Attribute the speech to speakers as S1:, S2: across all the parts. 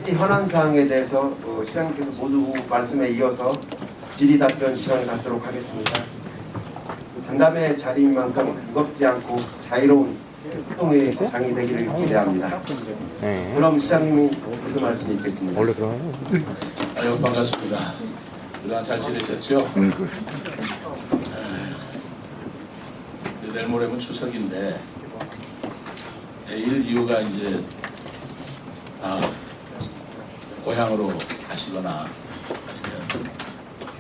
S1: 이 현안 사항에 대해서 시장님께서 모두 말씀에 이어서 질의 답변 시간을 갖도록 하겠습니다. 간담회 자리인 만큼 무겁지 않고 자유로운 소통의 장이 되기를 기대합니다. 그럼 시장님이 모두 말씀 있겠습니다.
S2: 원래 그러나요?
S3: 아유, 반갑습니다. 그동안 잘 지내셨죠? 내일 모레면 추석인데 내일 이후가 이제 고향으로 가시거나 아니면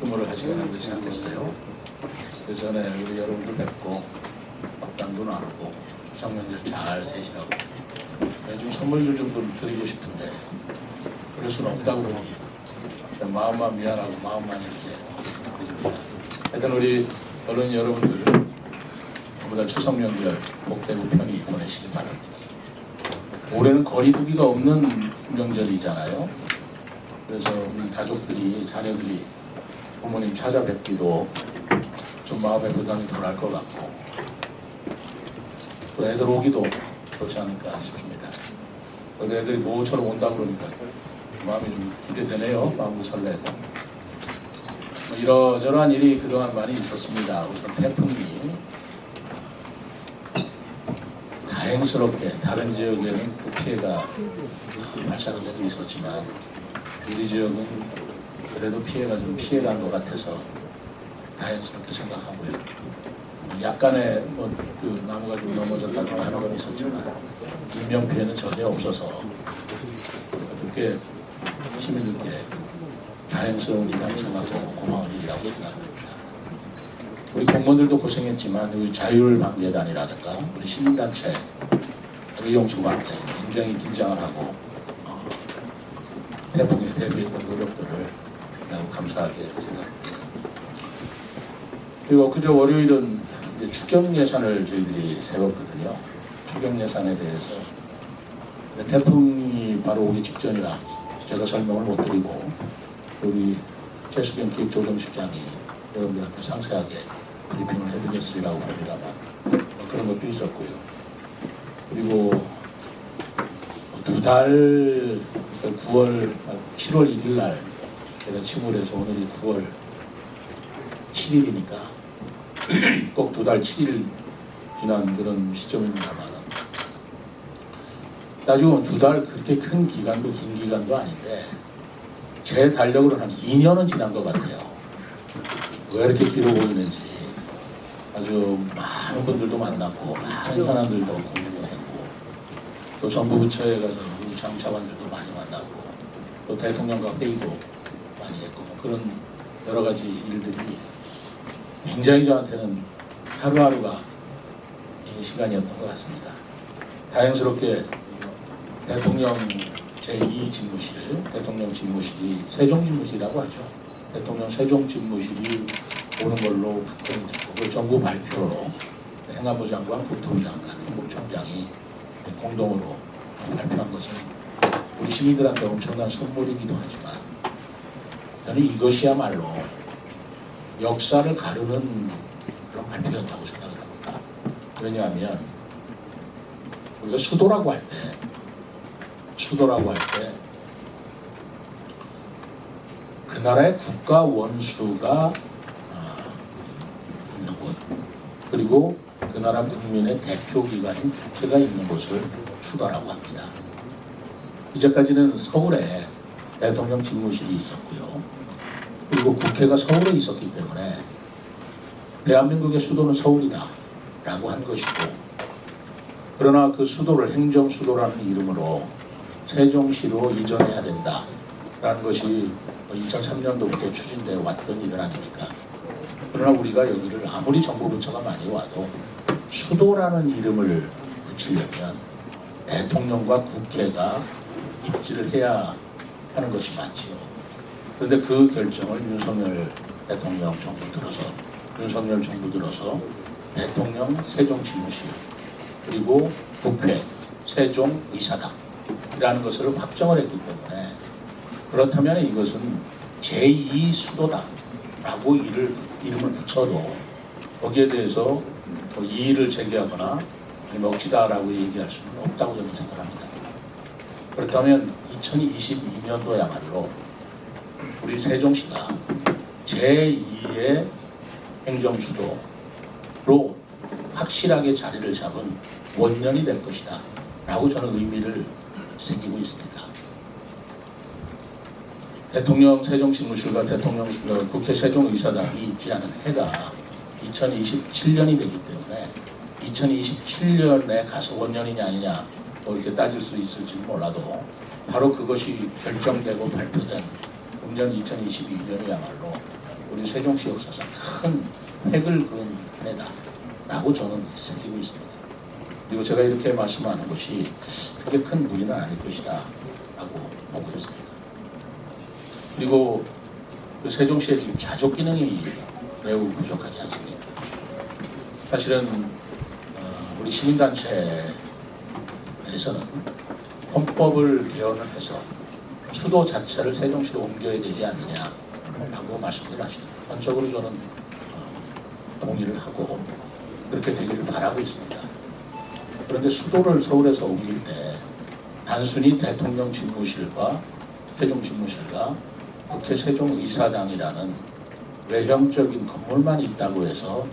S3: 휴무를 하시거나 그렇지 않겠어요? 그 전에 우리 여러분들 뵙고 밥담도 나누고 추석명절 잘 세시라고 좀 선물들 좀 드리고 싶은데 그럴 수는 없다고 보니 마음만 미안하고 마음만 이렇게 그러십니다. 하여튼 우리 언론 여러분들 모두 추석 명절 복되고 편히 보내시기 바랍니다. 올해는 거리두기가 없는 명절이잖아요. 그래서 우리 가족들이 자녀들이 부모님 찾아뵙기도 좀 마음의 부담이 덜할 것 같고 또 애들 오기도 그렇지 않을까 싶습니다. 그런데 애들이 모처럼 온다고 그러니까 마음이 좀 기대되네요. 마음도 설레고 이러저러한 일이 그동안 많이 있었습니다. 우선 태풍이 다행스럽게 다른 지역에는 그 피해가 발생한 데도 있었지만 우리 지역은 그래도 피해가 좀 피해간 것 같아서 다행스럽게 생각하고요. 약간의 그 나무가 좀 넘어졌다는 하는 건 있었지만 인명 피해는 전혀 없어서 어떻게 시민들께 다행스러운 일이라고 생각하고 고마운 일이라고 생각합니다. 우리 공무원들도 고생했지만 우리 자율방재단이라든가 우리 시민단체 의용수가 함께 굉장히 긴장을 하고 태풍에 대비했던 노력들을 매우 감사하게 생각합니다. 그리고 그저 월요일은 이제 추경 예산을 저희들이 세웠거든요. 추경 예산에 대해서 태풍이 바로 오기 직전이라 제가 설명을 못 드리고 우리 최수경 기획조정실장이 여러분들한테 상세하게 브리핑을 해드렸으리라고 봅니다만 그런 것도 있었고요. 그리고 두 달 9월 7월 1일 날 제가 침을 해서 오늘이 9월 7일이니까 꼭 2달 7일 지난 그런 시점입니다만 따지고 보면 2달 그렇게 큰 기간도 긴 기간도 아닌데 제 달력으로는 한 2년은 지난 것 같아요. 왜 이렇게 길어 보이는지 아주 많은 분들도 만났고 많은 현안들도 공유했고 또 정부 부처에 가서 우리 장차관들도 많이 만나고 또 대통령과 회의도 많이 했고 그런 여러 가지 일들이 굉장히 저한테는 하루하루가 긴 시간이었던 것 같습니다. 다행스럽게 대통령 제2 집무실, 대통령 집무실이 세종집무실이라고 하죠. 대통령 세종집무실이 오는 걸로 확정이 됐고 그 정부 발표로 행안부 장관, 국토부 장관, 국무총장이 공동으로 발표한 것은 우리 시민들한테 엄청난 선물이기도 하지만 저는 이것이야말로 역사를 가르는 그런 발표였다고 생각을 합니다. 왜냐하면 우리가 수도라고 할 때 그 나라의 국가 원수가 있는 곳 그리고 그 나라 국민의 대표기관인 국회가 있는 곳을 수도라고 합니다. 이제까지는 서울에 대통령 집무실이 있었고요. 그리고 국회가 서울에 있었기 때문에 대한민국의 수도는 서울이다 라고 한 것이고 그러나 그 수도를 행정수도라는 이름으로 세종시로 이전해야 된다 라는 것이 2003년도부터 추진되어 왔던 일은 아닙니까? 그러나 우리가 여기를 아무리 정부 부처가 많이 와도 수도라는 이름을 붙이려면 대통령과 국회가 입지를 해야 하는 것이 맞지요. 그런데 그 결정을 윤석열 대통령 정부 들어서 대통령 세종집무실 그리고 국회 세종의사당이라는 것을 확정을 했기 때문에 그렇다면 이것은 제2수도다라고 이름을 붙여도 거기에 대해서 뭐 이의를 제기하거나 아니면 억지다라고 얘기할 수는 없다고 저는 생각합니다. 그렇다면 2022년도야말로 우리 세종시가 제2의 행정수도로 확실하게 자리를 잡은 원년이 될 것이다 라고 저는 의미를 새기고 있습니다. 대통령 세종신무실과 대통령 국회 세종의사당이 있지 않은 해가 2027년이 되기 때문에 2027년에 가서 원년이냐 아니냐 뭐 이렇게 따질 수 있을지는 몰라도 바로 그것이 결정되고 발표된 금년 2022년이야말로 우리 세종시 역사상 큰 획을 그은 한 해다 라고 저는 새기고 있습니다. 그리고 제가 이렇게 말씀하는 것이 그게 큰 무리는 아닐 것이다 라고 보고 있습니다. 그리고 그 세종시의 지금 자족 기능이 매우 부족하지 않습니까? 사실은 우리 시민단체에서는 헌법을 개헌을 해서 수도 자체를 세종시로 옮겨야 되지 않느냐라고 말씀을 하시죠. 전적으로 저는 동의를 하고 그렇게 되기를 바라고 있습니다. 그런데 수도를 서울에서 옮길 때 단순히 대통령 집무실과 세종 집무실과 국회 세종의사당이라는 외형적인 건물만 있다고 해서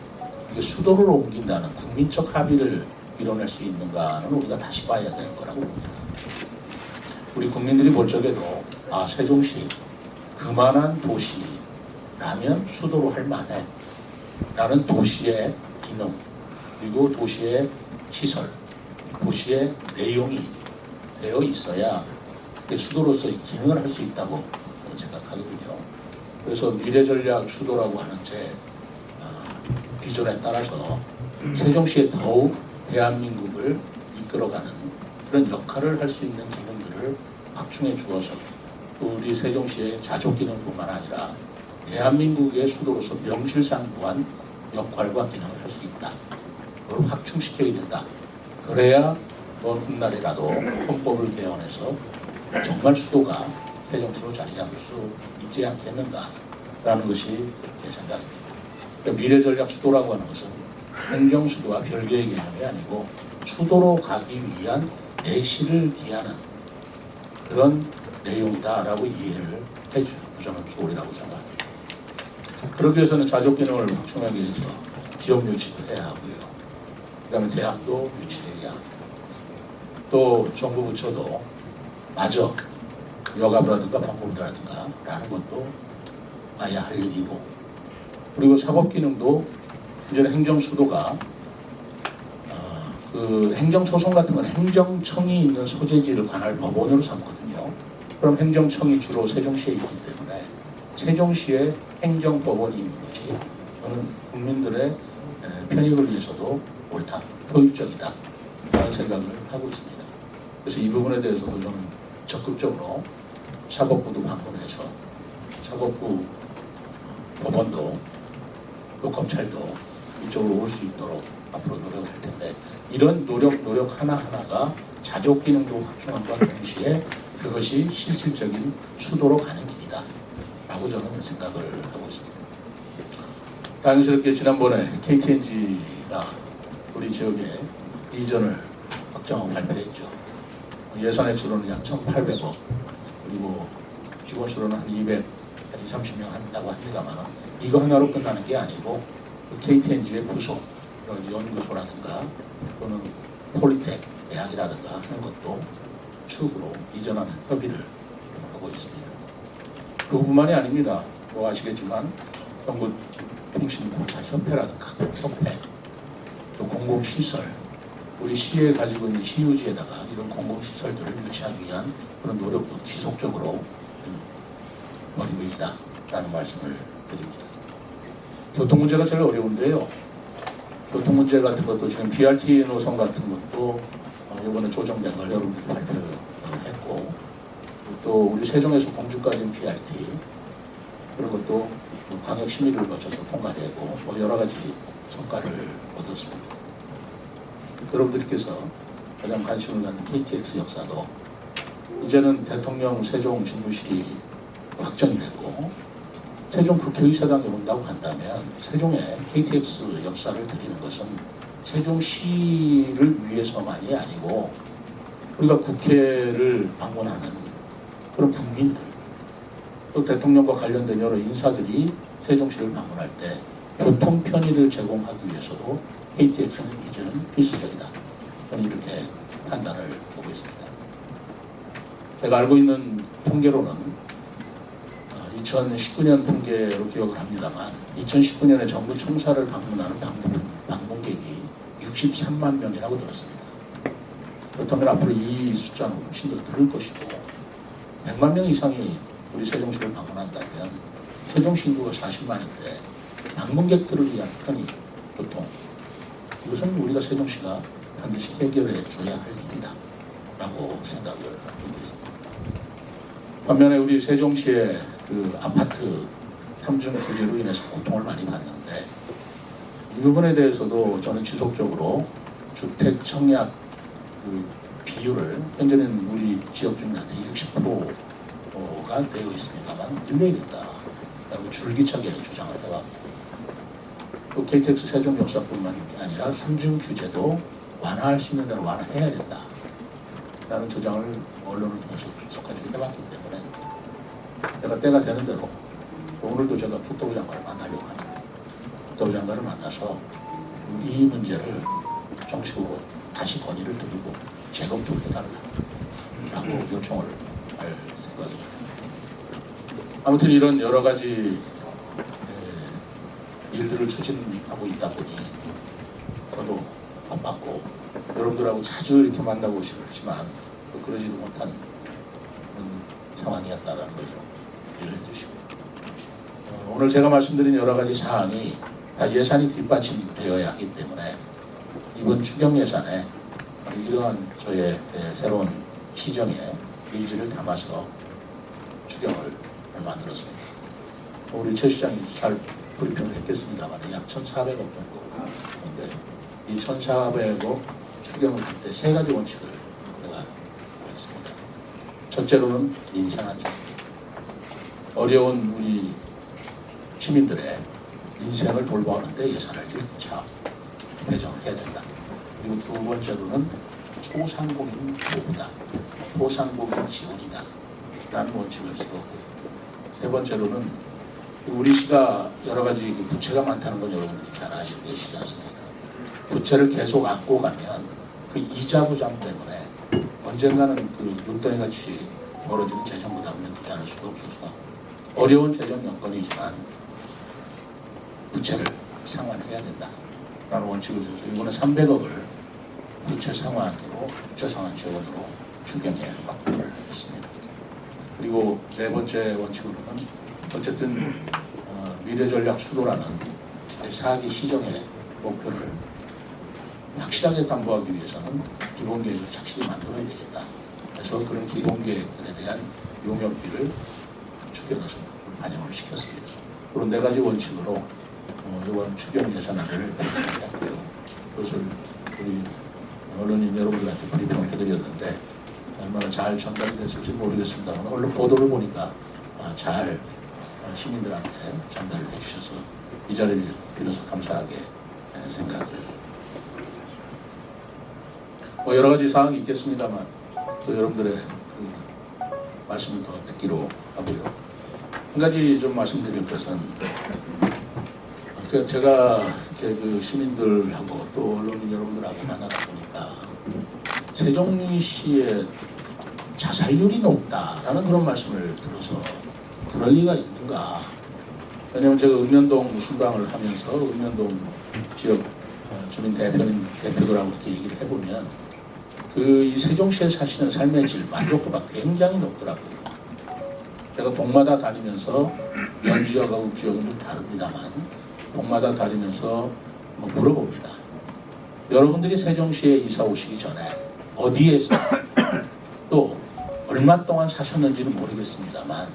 S3: 이게 수도를 옮긴다는 국민적 합의를 이뤄낼 수 있는가는 우리가 다시 봐야 될 거라고 봅니다. 우리 국민들이 볼 적에도 세종시 그만한 도시라면 수도로 할 만해 라는 도시의 기능 그리고 도시의 시설 도시의 내용이 되어 있어야 수도로서의 기능을 할 수 있다고 생각하거든요. 그래서 미래전략 수도라고 하는 제 비전에 따라서 세종시에 더욱 대한민국을 이끌어가는 그런 역할을 할 수 있는 기능들을 확충해 주어서 또 우리 세종시의 자족 기능뿐만 아니라 대한민국의 수도로서 명실상부한 역할과 기능을 할 수 있다. 그걸 확충시켜야 된다. 그래야 먼 훗날이라도 헌법을 개헌해서 정말 수도가 세종시로 자리 잡을 수 있지 않겠는가라는 것이 제 생각입니다. 그러니까 미래전략 수도라고 하는 것은 행정수도와 별개의 개념이 아니고 수도로 가기 위한 내실을 기하는 그런 내용이다라고 이해를 해주면 좋으리라고 생각합니다. 그러기 위해서는 자족 기능을 확충하기 위해서 기업 유치를 해야 하고요. 그 다음에 대학도 유치해야 하고 또 정부 부처도 마저 여가부라든가 법무부라든가 라는 것도 아야 할 일이고 그리고 사법기능도 이제는 행정수도가 그 행정소송 같은 건 행정청이 있는 소재지를 관할 법원으로 삼거든요. 그럼 행정청이 주로 세종시에 있기 때문에 세종시에 행정법원이 있는 것이 저는 국민들의 편익을 위해서도 옳다, 효율적이다 라는 생각을 하고 있습니다. 그래서 이 부분에 대해서도 저는 적극적으로 사법부도 방문해서 사법부 법원도 또 검찰도 이쪽으로 올 수 있도록 앞으로 노력할 텐데 이런 노력 하나하나가 자족 기능도 확충함과 동시에 그것이 실질적인 수도로 가는 길이다 라고 저는 생각을 하고 있습니다. 다행스럽게 지난번에 KTNG가 우리 지역에 이전을 확정하고 발표했죠. 예산 액수로는 약 1,800억 그리고 직원 수로는 한 230명 한다고 합니다만 이거 하나로 끝나는 게 아니고 그 KTNG의 부속 연구소라든가 또는 폴리텍 대학이라든가 하는 것도 축으로 이전하는 협의를 하고 있습니다. 그뿐만이 아닙니다. 뭐 아시겠지만 전국통신공사협회라든가 협회 또 공공시설 우리 시에 가지고 있는 시유지에다가 이런 공공시설들을 유치하기 위한 그런 노력도 지속적으로 벌이고 있다라는 말씀을 드립니다. 교통 문제가 제일 어려운데요. 교통 문제 같은 것도 지금 BRT 노선 같은 것도 이번에 조정된 걸 여러분들이 발표했고 또 우리 세종에서 공주까지는 BRT 그런 것도 광역 심의를 거쳐서 통과되고 뭐 여러 가지 성과를 얻었습니다. 여러분들께서 가장 관심을 갖는 KTX 역사도 이제는 대통령 세종 집무실이 확정이 됐고 세종 국회의사당에 온다고 한다면 세종의 KTX 역사를 드리는 것은 세종시를 위해서만이 아니고 우리가 국회를 방문하는 그런 국민들 또 대통령과 관련된 여러 인사들이 세종시를 방문할 때 교통 편의를 제공하기 위해서도 KTX는 이제는 필수적이다. 저는 이렇게 판단을 보고 있습니다. 제가 알고 있는 통계로는 2019년 통계로 기억을 합니다만 2019년에 정부 청사를 방문하는 방문객이 63만 명이라고 들었습니다. 그렇다면 앞으로 이 숫자는 훨씬 더 늘을 것이고 100만 명 이상이 우리 세종시를 방문한다면 세종시 인구가 40만인데 방문객들을 위한 편의, 교통 이것은 우리가 세종시가 반드시 해결해 줘야 할 일이다 라고 생각을 하고 있습니다. 반면에 우리 세종시의 그 아파트 탐중 부지로 인해서 고통을 많이 받는데 이 부분에 대해서도 저는 지속적으로 주택 청약 그 비율을 현재는 우리 지역 주민한테 60%가 되어 있습니다만 늘려야 된다라고 줄기차게 주장을 해왔고 또 KTX 세종 역사뿐만 아니라 삼중 규제도 완화할 수 있는 대로 완화해야 된다라는 주장을 언론을 통해서 계속까지 해왔기 때문에 제가 때가 되는 대로 오늘도 제가 국토부 장관을 만나려고 합니다. 국토부 장관을 만나서 이 문제를 정식으로 다시 건의를 드리고 재검토를 해달라고 요청을 할 생각입니다. 아무튼 이런 여러 가지 일들을 추진하고 있다 보니 저도 바빴고 여러분들하고 자주 이렇게 만나고 싶지만 그러지도 못한 그런 상황이었다라는 걸 좀 이해를 해주시고요. 오늘 제가 말씀드린 여러 가지 사항이 다 예산이 뒷받침되어야 하기 때문에 이번 추경 예산에 이러한 저의 새로운 시정의 의지를 담아서 추경을 만들었습니다. 우리 최 시장이 잘 브리핑을 했겠습니다만 약 1,400억 정도인데 이 1,400억 추경을 할 때 세 가지 원칙을 제가 하겠습니다. 첫째로는 인상 안정. 어려운 우리 시민들의 인생을 돌보는데 예산을 1차 배정을 해야 된다. 그리고 두 번째로는 소상공인 보호다. 소상공인 지원이다. 라는 원칙을 세웠고 세 번째로는 우리 시가 여러 가지 부채가 많다는 건 여러분들이 잘 아시고 계시지 않습니까? 부채를 계속 안고 가면 그 이자 부담 때문에 언젠가는 그 눈덩이 같이 벌어지는 재정 부담을 느끼지 않을 수가 없어서 어려운 재정 여건이지만 부채를 상환해야 된다. 라는 원칙을 세워서 이번에 300억을 부채 상환으로, 부채 상환 지원으로 추경에 확보를 했습니다. 그리고 네 번째 원칙으로는 어쨌든 미래전략 수도라는 4기 시정의 목표를 확실하게 담보하기 위해서는 기본계획을 착실히 만들어야 되겠다. 그래서 그런 기본계획들에 대한 용역비를 추경에서 반영을 시켰습니다. 그런 네 가지 원칙으로 이번 추경 예산안을 발표했고요. 그것을 우리 언론인 여러분들한테 브리핑을 해드렸는데 얼마나 잘 전달이 됐을지 모르겠습니다만 언론 보도를 보니까 잘 시민들한테 전달을 해주셔서 이 자리를 빌어서 감사하게 생각을 여러 가지 사항이 있겠습니다만 또 여러분들의 그 말씀을 더 듣기로 하고요. 한 가지 좀 말씀드릴 것은 제가 이렇게 그 시민들하고 또 언론인 여러분들하고 만나다 보니까 세종시의 자살률이 높다라는 그런 말씀을 들어서 그럴 리가 있는가. 왜냐하면 제가 읍면동 순방을 하면서 읍면동 지역 주민 대표들하고 이렇게 얘기를 해보면 그 이 세종시에 사시는 삶의 질, 만족도가 굉장히 높더라고요. 제가 동마다 다니면서 연지역하고 읍지역은 좀 다릅니다만 동마다 다니면서 물어봅니다. 여러분들이 세종시에 이사 오시기 전에 어디에서 또 얼마 동안 사셨는지는 모르겠습니다만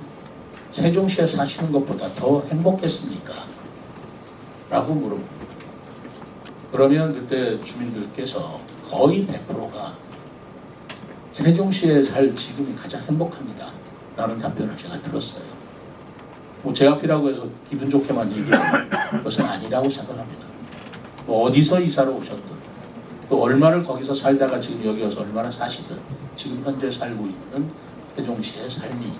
S3: 세종시에 사시는 것보다 더 행복했습니까? 라고 물어봅니다. 그러면 그때 주민들께서 거의 100%가 세종시에 살 지금이 가장 행복합니다. 라는 답변을 제가 들었어요. 제 앞이라고 해서 기분 좋게만 얘기하는 것은 아니라고 생각합니다. 어디서 이사를 오셨든 또 얼마를 거기서 살다가 지금 여기 와서 얼마나 사시든 지금 현재 살고 있는 세종시의 삶이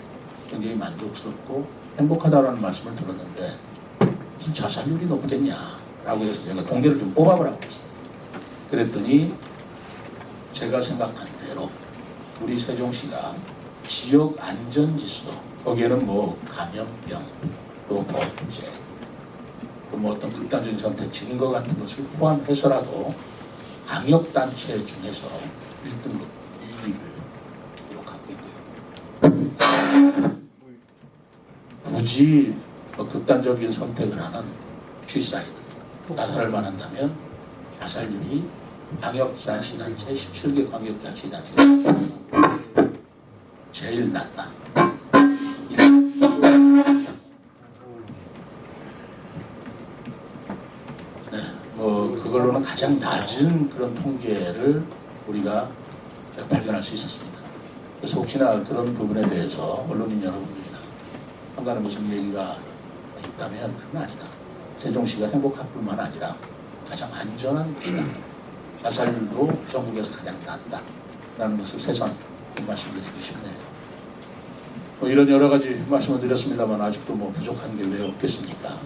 S3: 굉장히 만족스럽고 행복하다라는 말씀을 들었는데 무슨 자살률이 높겠냐라고 해서 제가 통계를 좀 뽑아보라고 했어요. 그랬더니 제가 생각한 대로 우리 세종시가 지역 안전지수, 거기에는 뭐 감염병, 또 범죄, 또 뭐 어떤 극단적인 선택, 증거 같은 것을 포함해서라도 방역단체 중에서 1등급, 1위를 기록하고 있고요. 굳이 뭐 극단적인 선택을 하는 슈사이드, 자살을 말한다면 자살률이 광역자치단체 17개 광역자치단체가 제일 낮다. 네, 뭐 그걸로는 가장 낮은 그런 통계를 우리가 발견할 수 있었습니다. 그래서 혹시나 그런 부분에 대해서 언론인 여러분들이나 한가는 무슨 얘기가 있다면 그건 아니다. 세종시가 행복할 뿐만 아니라 가장 안전한 곳이다. 자살률도 전국에서 가장 낮다라는 것을 새삼 말씀드리고 싶네요. 뭐 이런 여러 가지 말씀을 드렸습니다만 아직도 뭐 부족한 게 왜 없겠습니까?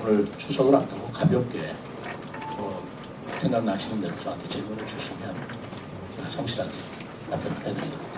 S3: 오늘 추석을 앞두고 가볍게 뭐 생각나시는 대로 저한테 질문을 주시면 제가 성실하게 답변을 해드리도록